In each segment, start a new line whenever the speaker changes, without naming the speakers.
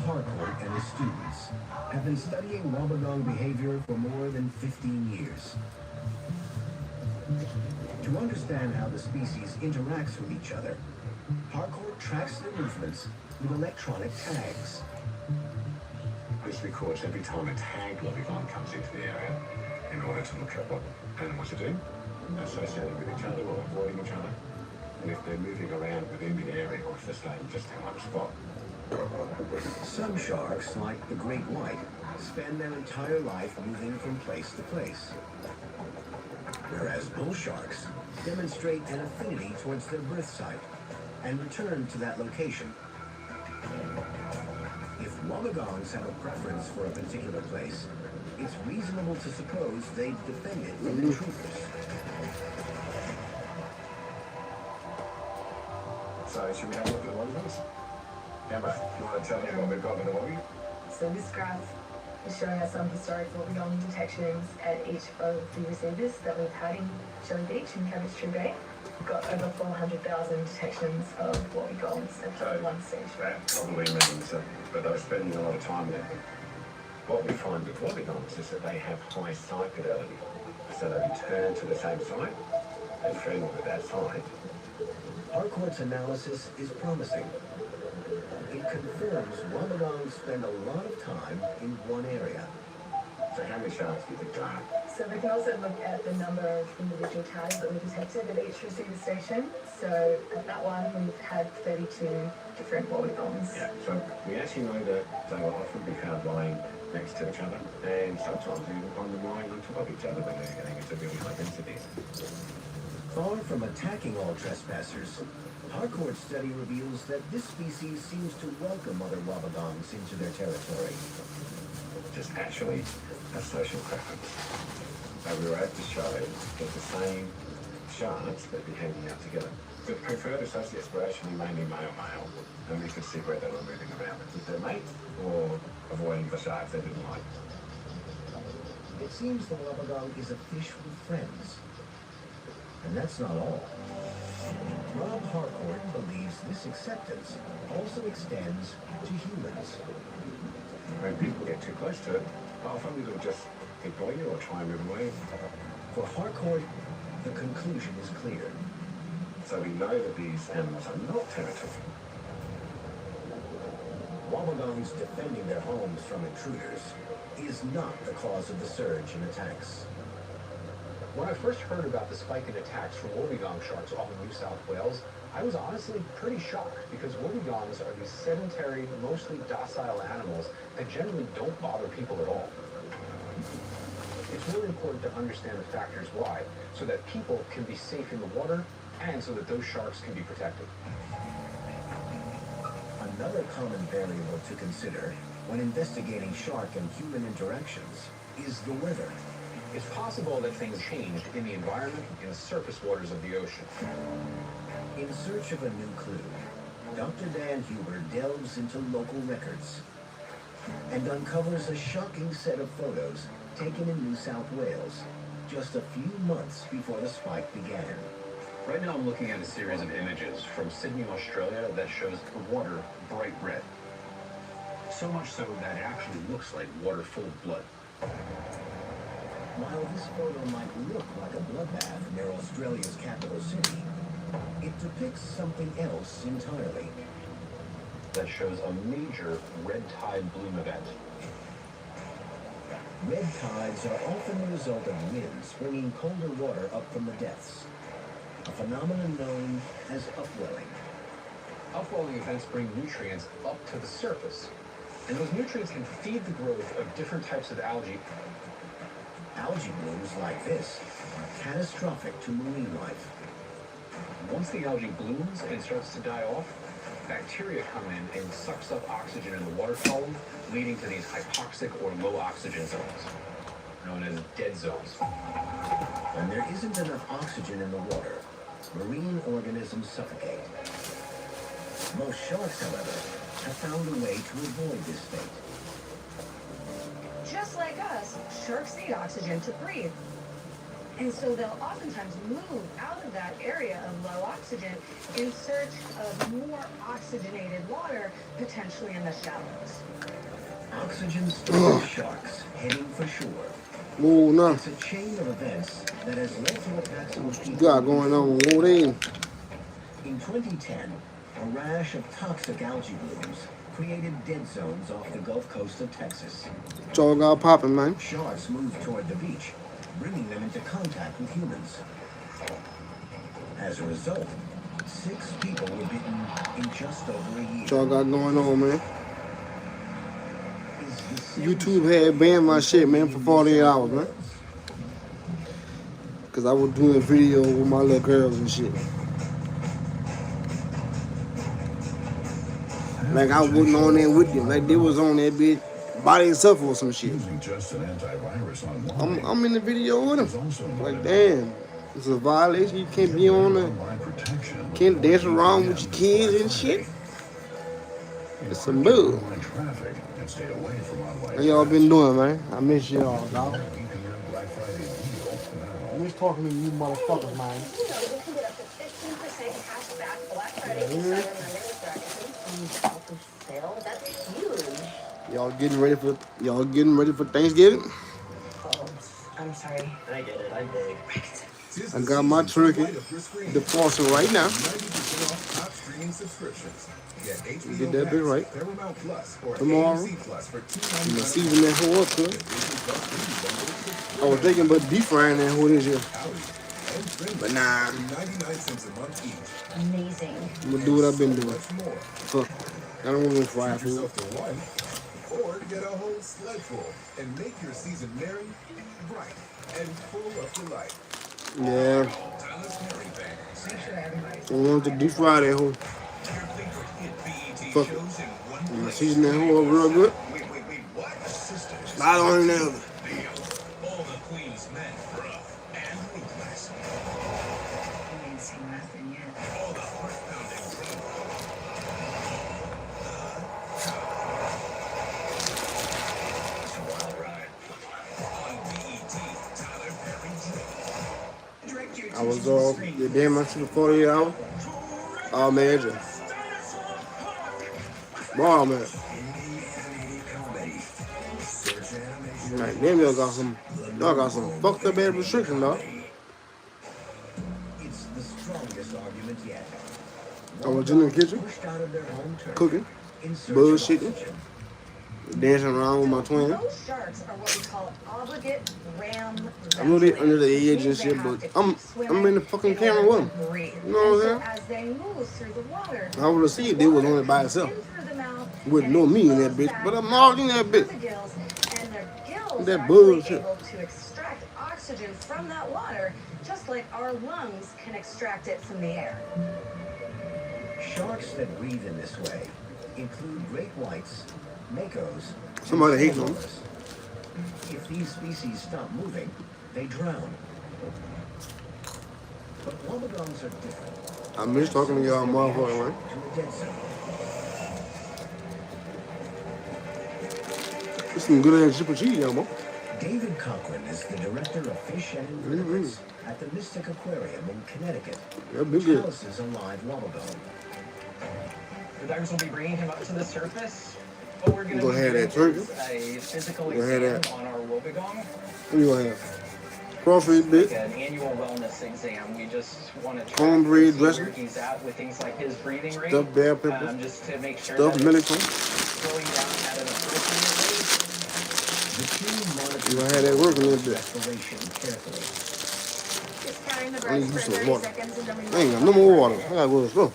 Harcourt and his students have been studying wobbegong behavior for more than 15 years. To understand how the species interacts with each other, Harcourt tracks their movements with electronic tags.
This records every time a tagged wobbegong comes into the area in order to look at what animals are doing, associating with each other or avoiding each other, and if they're moving around within the area or if they're staying just in one spot.
Some sharks, like the great white, spend their entire life moving from place to place, whereas bull sharks demonstrate an affinity towards their birth site and return to that location. If wobbegongs have a preference for a particular place, it's reasonable to suppose they'd defend it from intruders.
So, should we have a look at the wobbegongs? Emma, you want to tell me what we've got with the wobbie?
So this graph is showing us some historic wobbegong detections at each of the receivers that we've had in Shelley Beach and Cabot's Bay. We've got over 400,000 detections of wobbegongs at one stage.
That probably means that they were spending a lot of time there. What we find with wobbegongs is that they have high site fidelity. So they return to the same site, they friend with that site.
Harcourt's analysis is promising. It confirms wobbegongs spend a lot of time in one area.
So how many sharks do you think there are?
So we can also look at the number of individual tags that we detected at each receiver station. So at that one, we've had 32 different wobbegongs.
Yeah, so we actually know that they will often be found lying next to each other, and sometimes you can find them lying on top of each other when they're getting into really high densities.
Far from attacking all trespassers, Harcourt's study reveals that this species seems to welcome other wobbegongs into their territory.
Just actually a social preference. So we were able to show that the same sharks that be hanging out together. The preferred associates were actually mainly male-male, and we could see where they were moving around with their mate or avoiding the sharks they didn't like.
It seems the wobbegong is a fish with friends. And that's not all. Rob Harcourt believes this acceptance also extends to humans.
When people get too close to it, often it'll just ignore you or try and move away.
For Harcourt, the conclusion is clear.
So we know that these animals are not territorial.
Wobbegongs defending their homes from intruders is not the cause of the surge in attacks.
When I first heard about the spike in attacks from wobbegong sharks off of New South Wales, I was honestly pretty shocked because wobbegongs are these sedentary, mostly docile animals that generally don't bother people at all. It's really important to understand the factors why, so that people can be safe in the water and so that those sharks can be protected.
Another common variable to consider when investigating shark and human interactions is the weather.
It's possible that things changed in the environment in the surface waters of the ocean.
In search of a new clue, Dr. Dan Huber delves into local records and uncovers a shocking set of photos taken in New South Wales just a few months before the spike began.
Right now I'm looking at a series of images from Sydney, Australia that shows the water bright red. So much so that it actually looks like water full of blood.
While this photo might look like a bloodbath near Australia's capital city, it depicts something else entirely.
That shows a major red tide bloom event.
Red tides are often the result of winds bringing colder water up from the depths, a phenomenon known as upwelling.
Upwelling events bring nutrients up to the surface, and those nutrients can feed the growth of different types of algae.
Algae blooms like this are catastrophic to marine life.
Once the algae blooms and starts to die off, bacteria come in and sucks up oxygen in the water column, leading to these hypoxic or low oxygen zones, known as dead zones.
When there isn't enough oxygen in the water, marine organisms suffocate. Most sharks, however, have found a way to avoid this fate.
Just like us, sharks need oxygen to breathe.
And so they'll oftentimes move out of that area of low oxygen in search of more oxygenated water, potentially in the shallows.
Oxygen-starved sharks heading for shore.
Oh, no.
It's a chain of events that has led to attacks on
What you
people.
got going on? What in?
In 2010, a rash of toxic algae blooms created dead zones off the Gulf Coast of Texas.
What y'all got popping, man?
Sharks moved toward the beach, bringing them into contact with humans. As a result, 6 people were bitten in just over a year.
What y'all got going on, man?
Is the
YouTube had banned my shit, man, for 48 hours, man. Because I was doing a video with my little girls and shit. Like I wasn't on there with them. Like they was on that bitch by themselves or some shit.
Using just an antivirus online.
I'm in the video with
There's
them.
also
Like, damn, it's a violation. You can't be on the,
online protection.
can't dance around with your kids and shit. It's some bull.
Online traffic and stay away from online.
How y'all been doing, man? I miss y'all, dog.
2 p.m. Black Friday deal
I
now.
miss talking to you motherfuckers, man.
You know, you can get up to 15% cash back Black Friday and Cyber Monday with Dragon sale. That's huge.
Y'all getting ready for Thanksgiving?
Oh, I'm sorry.
I get it. I'm big.
I got my turkey defrosting right now.
90% off top streaming subscriptions. Get HBO
Get that bit
Max,
right.
Paramount Plus, or
Tomorrow,
AMC Plus for
I'm gonna
$2.99.
season that whole up, cuz. I was thinking about deep frying that whole this year. But nah,
99 cents a month each.
Amazing.
I'm gonna do what I've been doing.
Much more.
Fuck. I don't want no fried
Treat
food.
yourself to one, or get a whole sled full and make your season merry, bright, and full of delight.
Yeah,
Tyler's Merry Bang.
Make sure everybody.
I want to deep fry that whole. Fuck it. I'm gonna season that whole up real good.
Wait, what? Sisters.
Slide on in there.
All the Queen's men, rough and ruthless.
I ain't seen nothing yet.
All the heart-pounding drama. It's a wild ride. On BET, Tyler Perry Drake.
I was the damn I should 48 hours. Oh man, just. Wow, man. Like, damn, y'all got some fucked up ass restriction, dog.
It's the strongest argument yet.
I was in the kitchen,
Pushed out of their home turf
cooking,
in search of
bullshitting,
oxygen.
dancing around with my twin.
Those sharks are what we call obligate ram.
I know they under the edge and shit, but I'm in the fucking camera with them. You know what I'm saying?
As they move through the water,
I would have seen they was on it by itself.
in through the mouth,
Wouldn't
and
know me in
it
that
flows
bitch,
back
but I'm all in that
through
bitch.
the gills, and their gills
That
are
bullshit.
able to extract oxygen from that water, just like our lungs can extract it from the air.
Sharks that breathe in this way include great whites, makos, and
Somebody hates them.
sailors. If these species stop moving, they drown. But wobbegons are different.
I miss talking to y'all motherfucker, man.
To a dead zone.
This some good ass super cheese, y'all, man.
David Cochran is the director of fish and invertebrates at the Mystic Aquarium in Connecticut,
That be
which
good.
houses a live wobbegon.
The divers will be bringing him up to the surface. What we're going to
Go
be
ahead,
doing
that turkey.
is a physical
Go ahead,
exam
that.
on our wobbegong,
What you gonna have? Crawfish
like
bit,
an annual wellness exam. We just want to track
Cornbread
and see
dressing.
where he's at with things like his breathing rate,
stuffed bell peppers,
just to make sure
stuffed
that
milk.
it's slowing down at an appropriate rate.
The team monitors
You gonna have that working a little bit.
respiration carefully.
Just carrying the
I need
breast
you
for
some
30
water.
seconds and then we
I ain't got no more water. I gotta go to the store.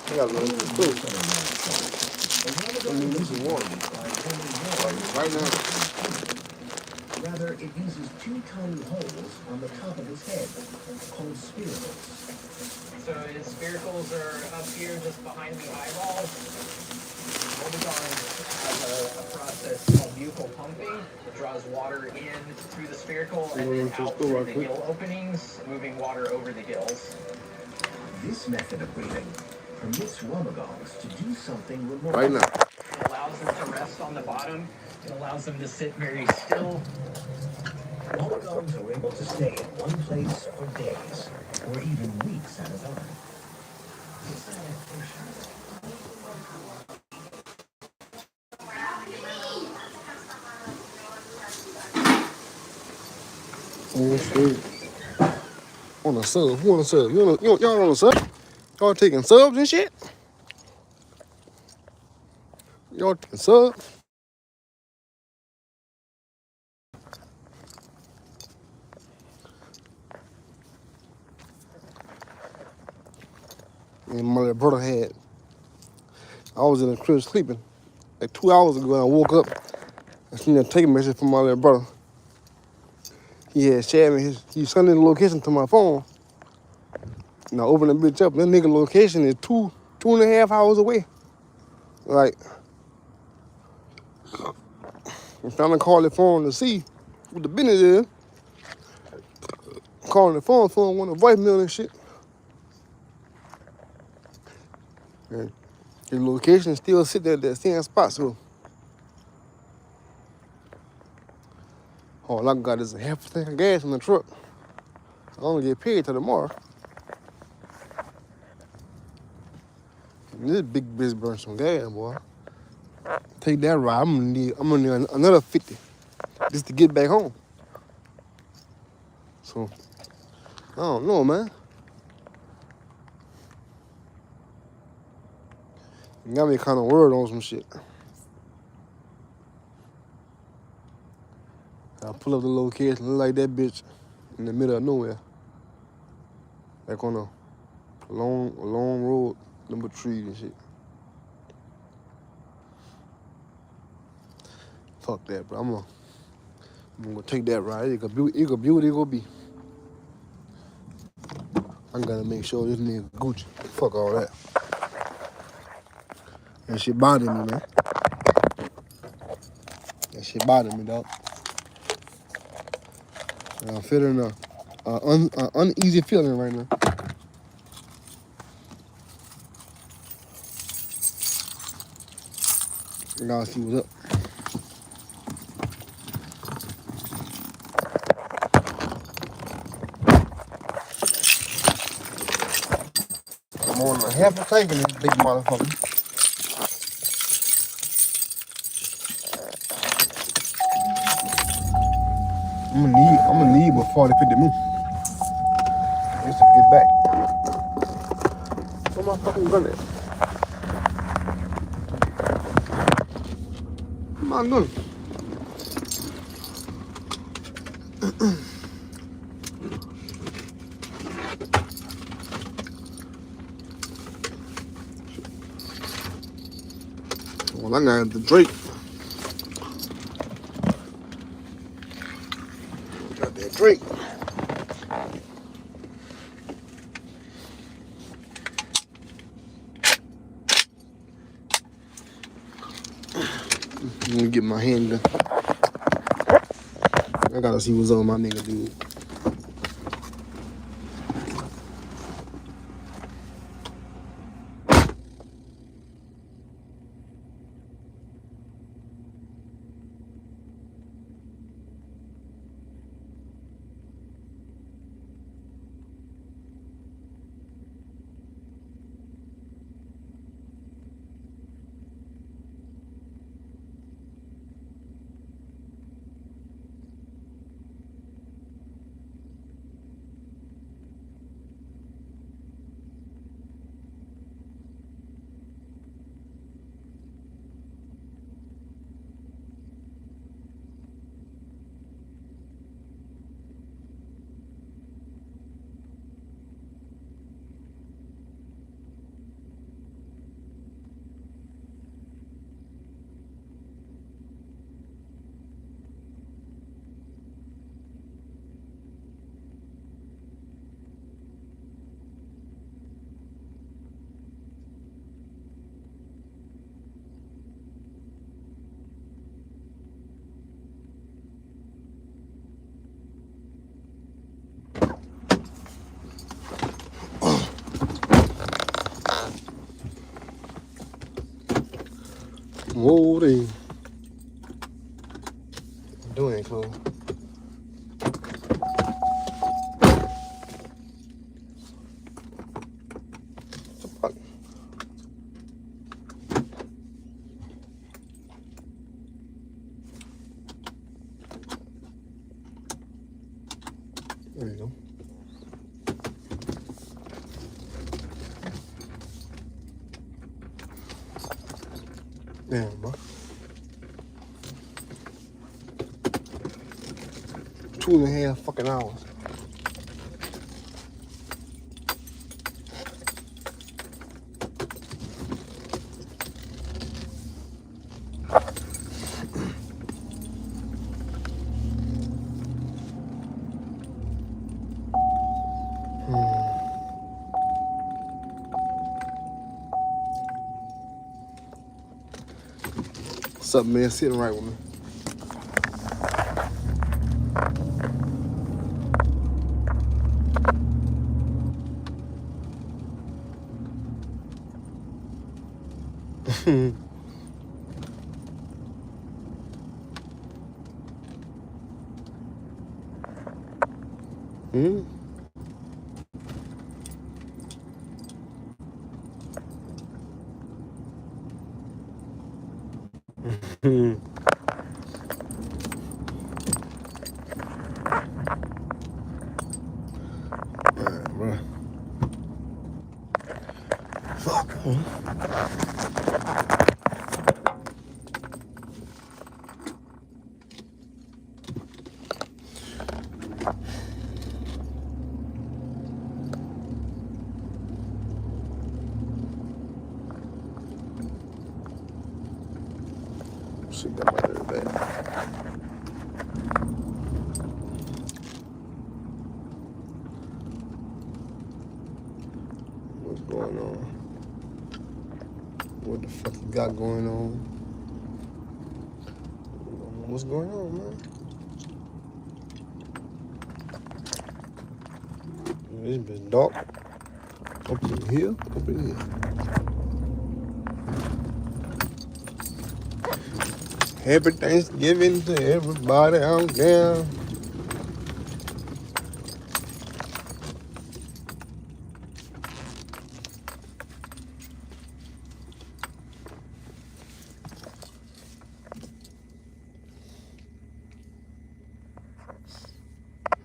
I gotta go to the store. I need me some water. Right now.
Rather, it uses 2 tiny holes on the top of his head, called spiracles.
So his spiracles are up here just behind the eyeball. Wobbegong has a process called buccal pumping. It draws water in through the spiracle and then out through the gill openings, moving water over the gills.
This method of breathing permits wobbegongs to do something remarkable.
Right now.
It allows them to rest on the bottom. It allows them to sit very still.
Woollygongs are able to stay in one place for days, or even weeks at a time.
Oh shit. On a sub. Who on a sub? Y'all on a sub? Y'all taking subs and shit? Y'all taking subs? And my little brother had. I was in the crib sleeping. Like 2 hours ago, and I woke up. I seen a text message from my little brother. He had shared me he sent in the location to my phone. And I opened the bitch up. That nigga location is two and a half hours away. Like, I'm trying to call the phone to see what the business is. Calling the phone, want a voicemail and shit. And his location still sitting at that same spot, so all I got is a half a tank of gas in the truck. I don't get paid till tomorrow. And this big bitch burn some gas, boy. Take that ride, I'm gonna need another 50 just to get back home. So I don't know, man. You got me kind of worried on some shit. I pull up the location, look like that bitch in the middle of nowhere. Like on a long road, number 3 and shit. Fuck that, bro. I'm gonna take that ride. It could be what it gonna be. I gotta make sure this nigga Gucci. Fuck all that. That shit bothering me, man. That shit bothering me, dog. I'm feeling a uneasy feeling right now. I gotta see what's up. I'm on a half a tank in this big motherfucker. I'm gonna need about 40, 50 minutes just to get back. Where my fucking gun at? Where my gun? Well, I got the Drake. Got that Drake. I'm gonna get my handgun. I gotta see what's on my nigga, dude. Whoa, they doing it, cool. There you go. Damn, bro. 2.5 fucking hours. What's up, man? Sitting right with me. Hmm? Hmm. Alright, bro. Fuck. Shit got my nerve back. What's going on? What the fuck you got going on? What's going on, man? It's been dark. Up in here, up in here. Happy Thanksgiving to everybody out there.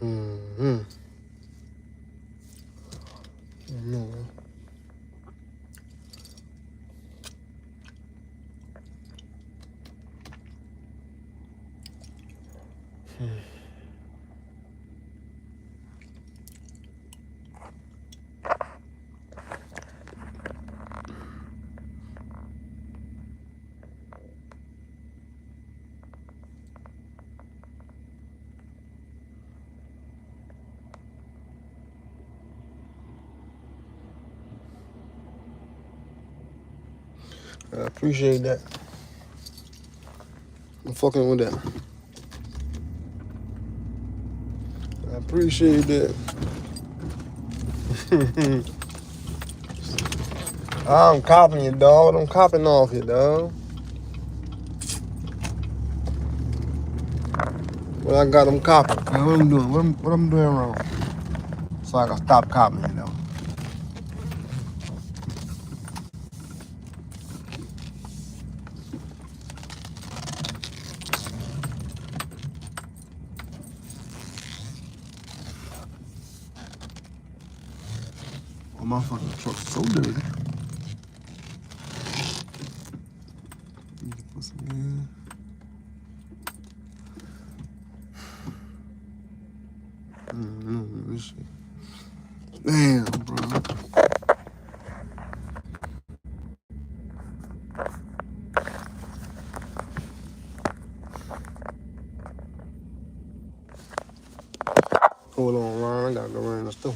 Mm-hmm. No. I appreciate that. I'm fucking with that. I appreciate that. I'm copping you, dog. I'm copping off you, dog. What I got them copping. Man, what I'm doing? What I'm doing wrong? So I gotta stop copping, you know. Oh, my fucking truck's so dirty. Need to put some in. This shit. Damn, bro. Hold on, Ron. I gotta go around the store.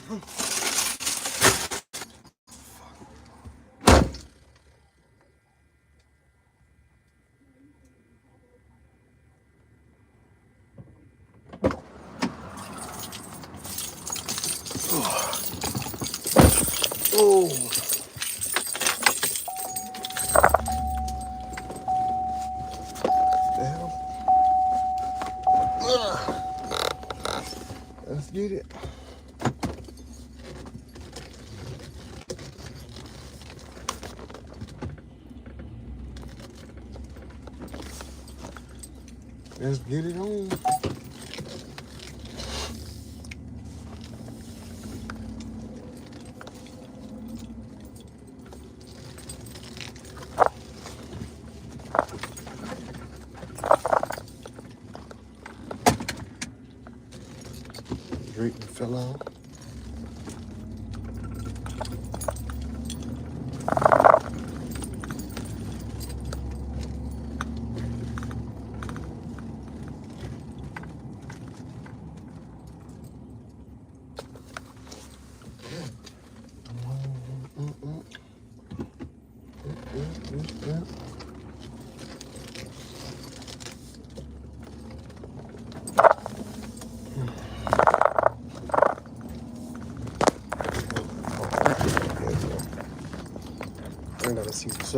Oh. Damn. Let's get it. Let's get it on. Drake fell out. I gotta see what's up.